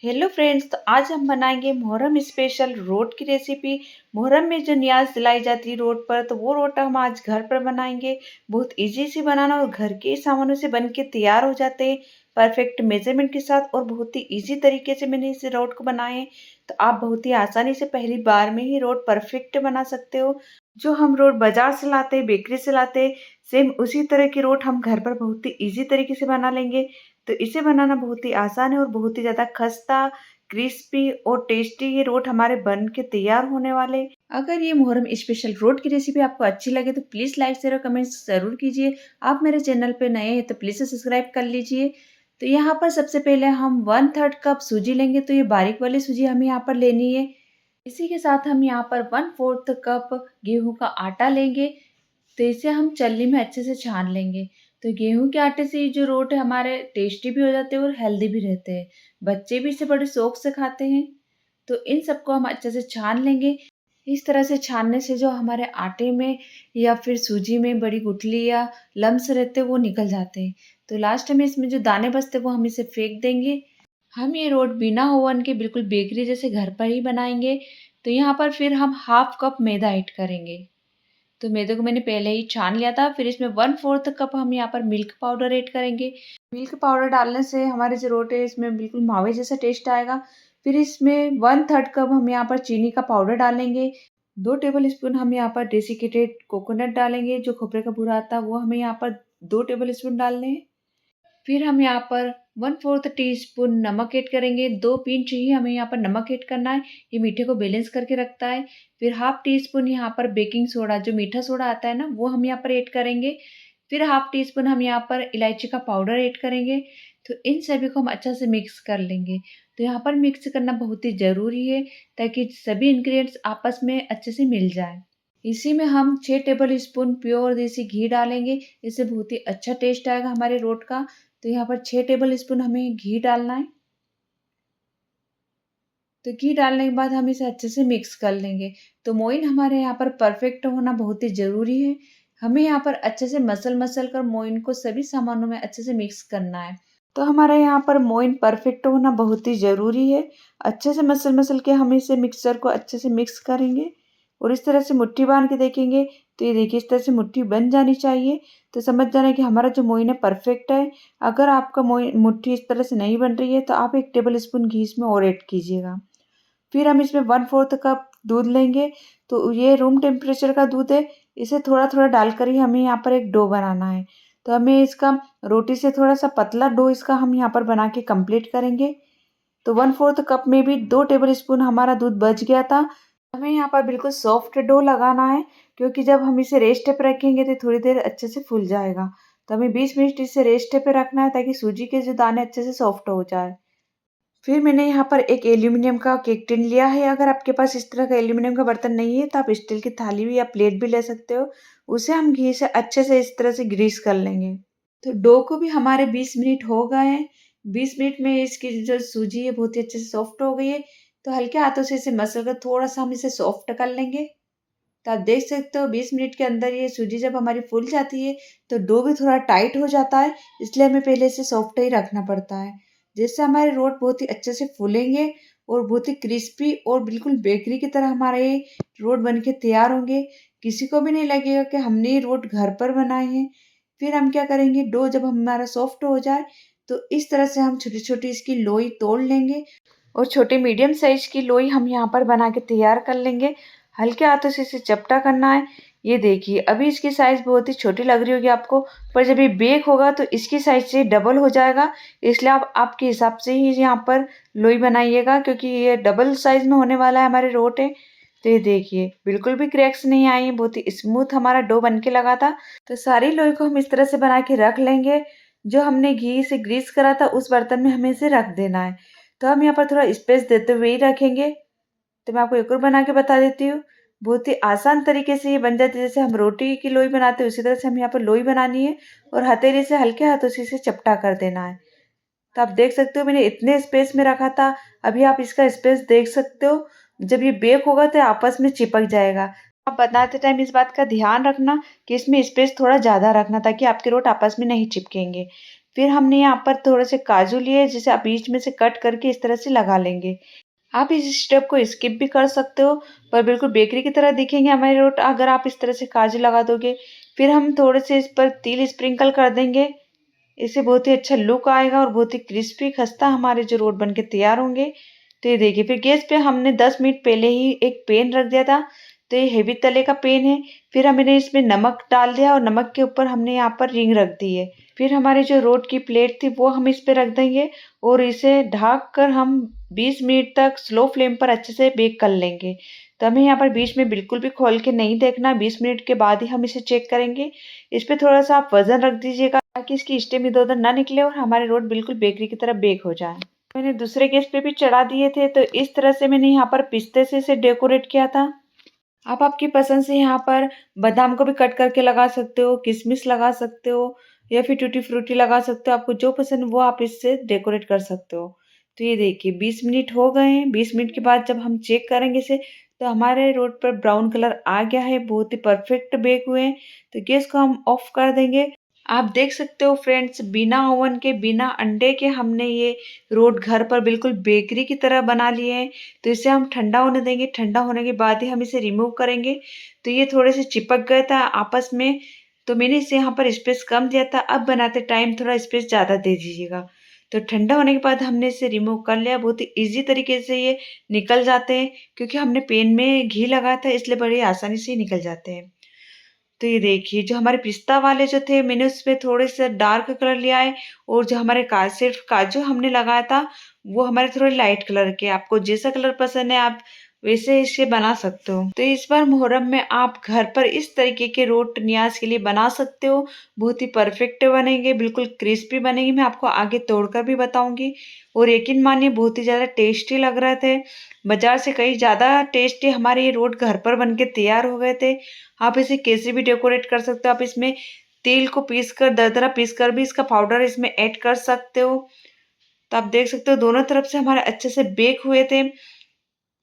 Hello friends, तो आज हम बनाएंगे मुहर्रम स्पेशल रोट की रेसिपी। मुहर्रम में जो नियाज दिलाई जाती है रोट पर, तो वो रोट हम आज घर पर बनाएंगे। बहुत इजी से बनाना और घर के सामानों से बन के तैयार हो जाते हैं, परफेक्ट मेजरमेंट के साथ। और बहुत ही इजी तरीके से मैंने इस रोट को बनाए हैं, तो आप बहुत ही आसानी से पहली बार में ही रोट परफेक्ट बना सकते हो। जो हम रोट बाजार से लाते हैं, बेकरी से लाते हैं, सेम उसी तरह की रोट हम घर पर बहुत ही इजी तरीके से बना लेंगे। तो इसे बनाना बहुत ही आसान है और बहुत ही ज़्यादा खस्ता, क्रिस्पी और टेस्टी ये रोट हमारे बन के तैयार होने वाले। अगर ये मुहर्रम स्पेशल रोट की रेसिपी आपको अच्छी लगे तो प्लीज़ लाइक शेयर और कमेंट्स ज़रूर कीजिए। आप मेरे चैनल पे नए हैं तो प्लीज़ सब्सक्राइब कर लीजिए। तो यहाँ पर सबसे पहले हम 1/3 कप सूजी लेंगे, तो ये बारीक वाली सूजी हमें यहाँ पर लेनी है। इसी के साथ हम यहाँ पर 1/4 कप गेहूं का आटा लेंगे, तो इसे हम चलनी में अच्छे से छान लेंगे। तो गेहूं के आटे से ये जो रोट है हमारे टेस्टी भी हो जाते हैं और हेल्दी भी रहते हैं। बच्चे भी इसे बड़े शौक से खाते हैं। तो इन सबको हम अच्छे से छान लेंगे। इस तरह से छानने से जो हमारे आटे में या फिर सूजी में बड़ी गुठली या लम्स रहते हैं वो निकल जाते हैं। तो लास्ट में इसमें जो दाने बचते हैं वो हम इसे फेंक देंगे। हम ये रोट बिना ओवन के बिल्कुल बेकरी जैसे घर पर ही बनाएंगे। तो यहाँ पर फिर हम 1/2 कप मैदा ऐड करेंगे। तो मैदे को मैंने पहले ही छान लिया था। फिर इसमें 1/4 कप हम यहाँ पर मिल्क पाउडर ऐड करेंगे। मिल्क पाउडर डालने से हमारे जो रोटे है इसमें बिल्कुल मावे जैसा टेस्ट आएगा। फिर इसमें 1/3 कप हम यहाँ पर चीनी का पाउडर डालेंगे। 2 टेबल स्पून हम यहाँ पर डेसिकेटेड कोकोनट डालेंगे, जो खोपरे का बूरा आता है वो हमें यहाँ पर 2 टेबल स्पून डालने हैं। फिर हम यहाँ पर 1/4 टीस्पून नमक ऐड करेंगे। 2 पिंच ही हमें यहाँ पर नमक ऐड करना है, ये मीठे को बैलेंस करके रखता है। फिर 1/2 टीस्पून यहाँ पर बेकिंग सोडा, जो मीठा सोडा आता है ना, वो हम यहाँ पर ऐड करेंगे। फिर 1/2 टीस्पून हम यहाँ पर इलायची का पाउडर ऐड करेंगे। तो इन सभी को हम अच्छा से मिक्स कर लेंगे। तो यहाँ पर मिक्स करना बहुत ही ज़रूरी है, ताकि सभी इंग्रेडिएंट्स आपस में अच्छे से मिल जाए। इसी में हम 6 टेबल स्पून प्योर देसी घी डालेंगे। इससे बहुत ही अच्छा टेस्ट आएगा हमारे रोट का। तो यहाँ पर 6 टेबल स्पून हमें घी डालना है। तो घी डालने के बाद हम इसे अच्छे से मिक्स कर लेंगे। तो मोइन हमारे यहाँ पर परफेक्ट होना बहुत ही ज़रूरी है। हमें यहाँ पर अच्छे से मसल कर मोइन को सभी सामानों में अच्छे से मिक्स करना है। तो हमारे यहाँ पर मोइन परफेक्ट होना बहुत ही ज़रूरी है। अच्छे से मसल के हम इसे मिक्सचर को अच्छे से मिक्स करेंगे और इस तरह से मुट्ठी बांध के देखेंगे। तो ये देखिए, इस तरह से मुट्ठी बन जानी चाहिए। तो समझ जाना कि हमारा जो मोइन है परफेक्ट है। अगर आपका मोइन मुट्ठी इस तरह से नहीं बन रही है तो आप 1 टेबल स्पून घी इसमें और ऐड कीजिएगा। फिर हम इसमें 1/4 कप दूध लेंगे। तो ये रूम टेम्परेचर का दूध है। इसे थोड़ा डालकर ही हमें यहाँ पर एक डो बनाना है। तो हमें इसका रोटी से थोड़ा सा पतला डो इसका हम यहाँ पर बना के कंप्लीट करेंगे। तो 1/4 कप में भी 2 टेबल स्पून हमारा दूध बच गया था। हमें यहाँ पर बिल्कुल सॉफ्ट डो लगाना है, क्योंकि जब हम इसे रेस्ट पे रखेंगे तो थोड़ी देर अच्छे से फूल जाएगा। तो हमें 20 मिनट इसे रेस्ट पे रखना है, ताकि सूजी के जो दाने अच्छे से सॉफ्ट हो जाए। फिर मैंने यहाँ पर एक एल्यूमिनियम का केक टिन लिया है। अगर आपके पास इस तरह का एल्यूमिनियम का बर्तन नहीं है तो आप स्टील की थाली भी या प्लेट भी ले सकते हो। उसे हम घी से अच्छे से इस तरह से ग्रीस कर लेंगे। तो डो को भी हमारे 20 मिनट हो गए हैं। 20 मिनट में इसकी जो सूजी है बहुत ही अच्छे से सॉफ्ट हो गई है। तो हल्के हाथों से इसे मसल कर थोड़ा सा हम इसे सॉफ्ट कर लेंगे। तो आप देख सकते हो 20 मिनट के अंदर ये सूजी जब हमारी फूल जाती है तो डो भी थोड़ा टाइट हो जाता है, इसलिए हमें पहले इसे सॉफ्ट ही रखना पड़ता है। जिससे हमारे रोट बहुत ही अच्छे से फूलेंगे और बहुत ही क्रिस्पी और बिल्कुल बेकरी की तरह हमारे ये रोट बन के तैयार होंगे। किसी को भी नहीं लगेगा कि हमने ये रोट घर पर बनाए हैं। फिर हम क्या करेंगे, डो जब हमारा सॉफ्ट हो जाए तो इस तरह से हम छोटी छोटी इसकी लोई तोड़ लेंगे और छोटे मीडियम साइज की लोई हम यहाँ पर बना के तैयार कर लेंगे। हल्के हाथों से इसे चपटा करना है। ये देखिए, अभी इसकी साइज़ बहुत ही छोटी लग रही होगी आपको, पर जब ये बेक होगा तो इसकी साइज़ से डबल हो जाएगा। इसलिए आप आपके हिसाब से ही यहाँ पर लोई बनाइएगा, क्योंकि ये डबल साइज़ में होने वाला है हमारे रोटे। तो ये देखिए, बिल्कुल भी क्रैक्स नहीं आई हैं, बहुत ही स्मूथ हमारा डो बन के लगा था। तो सारी लोई को हम इस तरह से बना के रख लेंगे। जो हमने घी से ग्रीस करा था उस बर्तन में हमें इसे रख देना है। तो हम यहाँ पर थोड़ा स्पेस देते हुए ही रखेंगे। तो मैं आपको एक और बना के बता देती हूँ। बहुत ही आसान तरीके से ये बन जाती है। जैसे हम रोटी की लोई बनाते हैं उसी तरह से हम यहाँ पर लोई बनानी है और हथेली से हल्के हाथों से इसे चपटा कर देना है। तो आप देख सकते हो मैंने इतने स्पेस में रखा था, अभी आप इसका स्पेस देख सकते हो। जब ये बेक होगा तो आपस में चिपक जाएगा। आप बनाते टाइम इस बात का ध्यान रखना कि इसमें स्पेस थोड़ा ज़्यादा रखना, ताकि आपके रोट आपस में नहीं चिपकेंगे। फिर हमने यहाँ पर थोड़े से काजू लिए, जिसे आप बीच में से कट करके इस तरह से लगा लेंगे। आप इस स्टेप को स्किप भी कर सकते हो, पर बिल्कुल बेकरी की तरह दिखेंगे हमारे रोट अगर आप इस तरह से काजू लगा दोगे। फिर हम थोड़े से इस पर तिल स्प्रिंकल कर देंगे। इससे बहुत ही अच्छा लुक आएगा और बहुत ही क्रिस्पी खस्ता हमारे जो रोट बनके तैयार होंगे। तो ये देखिए, फिर गैस पे हमने 10 मिनट पहले ही एक पैन रख दिया था। तो ये हेवी तले का पैन है। फिर हमने इसमें नमक डाल दिया और नमक के ऊपर हमने यहाँ पर रिंग रख दी है। फिर हमारी जो रोट की प्लेट थी वो हम इस पे रख देंगे और इसे ढक कर हम 20 मिनट तक स्लो फ्लेम पर अच्छे से बेक कर लेंगे। तो हमें यहाँ पर बीच में बिल्कुल भी खोल के नहीं देखना, 20 मिनट के बाद ही हम इसे चेक करेंगे। इस पे थोड़ा सा आप वजन रख दीजिएगा ताकि इसकी स्टेम इधर उधर ना निकले और हमारे रोट बिल्कुल बेकरी की तरह बेक हो जाए। मैंने दूसरे गैस पे भी चढ़ा दिए थे, तो इस तरह से मैंने यहाँ पर पिस्ते से इसे डेकोरेट किया था। आप आपकी पसंद से यहाँ पर बादाम को भी कट करके लगा सकते हो, किशमिश लगा सकते हो या फिर टूटी फ्रूटी लगा सकते हो। आपको जो पसंद वो आप इससे डेकोरेट कर सकते हो। तो ये देखिए 20 मिनट हो गए हैं। 20 मिनट के बाद जब हम चेक करेंगे इसे, तो हमारे रोट पर ब्राउन कलर आ गया है, बहुत ही परफेक्ट बेक हुए हैं। तो गैस को हम ऑफ कर देंगे। आप देख सकते हो फ्रेंड्स, बिना ओवन के, बिना अंडे के हमने ये रोट घर पर बिल्कुल बेकरी की तरह बना लिए हैं। तो इसे हम ठंडा होने देंगे। ठंडा होने के बाद ही हम इसे रिमूव करेंगे। तो ये थोड़े से चिपक गए था आपस में, तो मैंने इसे यहाँ पर स्पेस कम दिया था। अब बनाते टाइम थोड़ा स्पेस ज़्यादा दे दीजिएगा। तो ठंडा होने के बाद हमने इसे रिमूव कर लिया। बहुत ही ईजी तरीके से ये निकल जाते हैं, क्योंकि हमने पैन में घी लगाया था, इसलिए बड़ी आसानी से निकल जाते हैं। तो ये देखिए, जो हमारे पिस्ता वाले जो थे, मैंने उसमें थोड़े से डार्क कलर लिया है और जो हमारे सिर्फ काजू हमने लगाया था वो हमारे थोड़े लाइट कलर के। आपको जैसा कलर पसंद है आप वैसे इसे बना सकते हो। तो इस बार मुहर्रम में आप घर पर इस तरीके के रोट नियाज के लिए बना सकते हो। बहुत ही परफेक्ट बनेंगे, बिल्कुल क्रिस्पी बनेंगे। मैं आपको आगे तोड़कर भी बताऊंगी। और यकीन मानिए बहुत ही ज़्यादा टेस्टी लग रहे थे। बाजार से कहीं ज़्यादा टेस्टी हमारे ये रोट घर पर बनके तैयार हो गए थे। आप इसे कैसे भी डेकोरेट कर सकते हो। आप इसमें तेल को पीस कर, दरदरा पीस कर भी इसका पाउडर इसमें ऐड कर सकते हो। तो आप देख सकते हो दोनों तरफ से हमारे अच्छे से बेक हुए थे।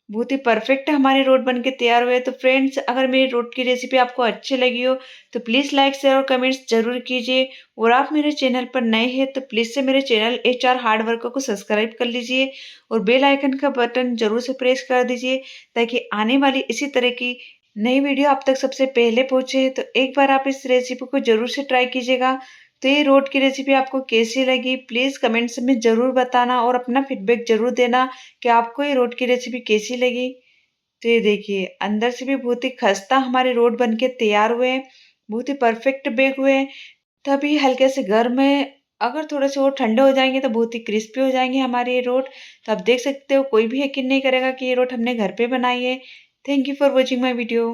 बहुत ही परफेक्ट हमारे रोट बनके तैयार हुए। तो फ्रेंड्स, अगर मेरी रोट की रेसिपी आपको अच्छी लगी हो तो प्लीज़ लाइक शेयर और कमेंट्स जरूर कीजिए। और आप मेरे चैनल पर नए हैं तो प्लीज़ से मेरे चैनल HR हार्ड वर्कर को सब्सक्राइब कर लीजिए और बेल आइकन का बटन जरूर से प्रेस कर दीजिए, ताकि आने वाली इसी तरह की नई वीडियो आप तक सबसे पहले पहुंचे। तो एक बार आप इस रेसिपी को जरूर से ट्राई कीजिएगा। तो ये रोट की रेसिपी आपको कैसी लगी प्लीज़ कमेंट्स में ज़रूर बताना और अपना फीडबैक ज़रूर देना कि आपको ये रोट की रेसिपी कैसी लगी। तो ये देखिए, अंदर से भी बहुत ही खस्ता हमारे रोट बनके तैयार हुए हैं। बहुत ही परफेक्ट बेक हुए हैं। तभी हल्के से गर्म है, अगर थोड़े से और ठंडे हो जाएंगे तो बहुत ही क्रिस्पी हो जाएंगे हमारे ये रोट। तो आप देख सकते हो, कोई भी यकीन नहीं करेगा कि ये रोट हमने घर पे बनाई है। Thank you for watching my video.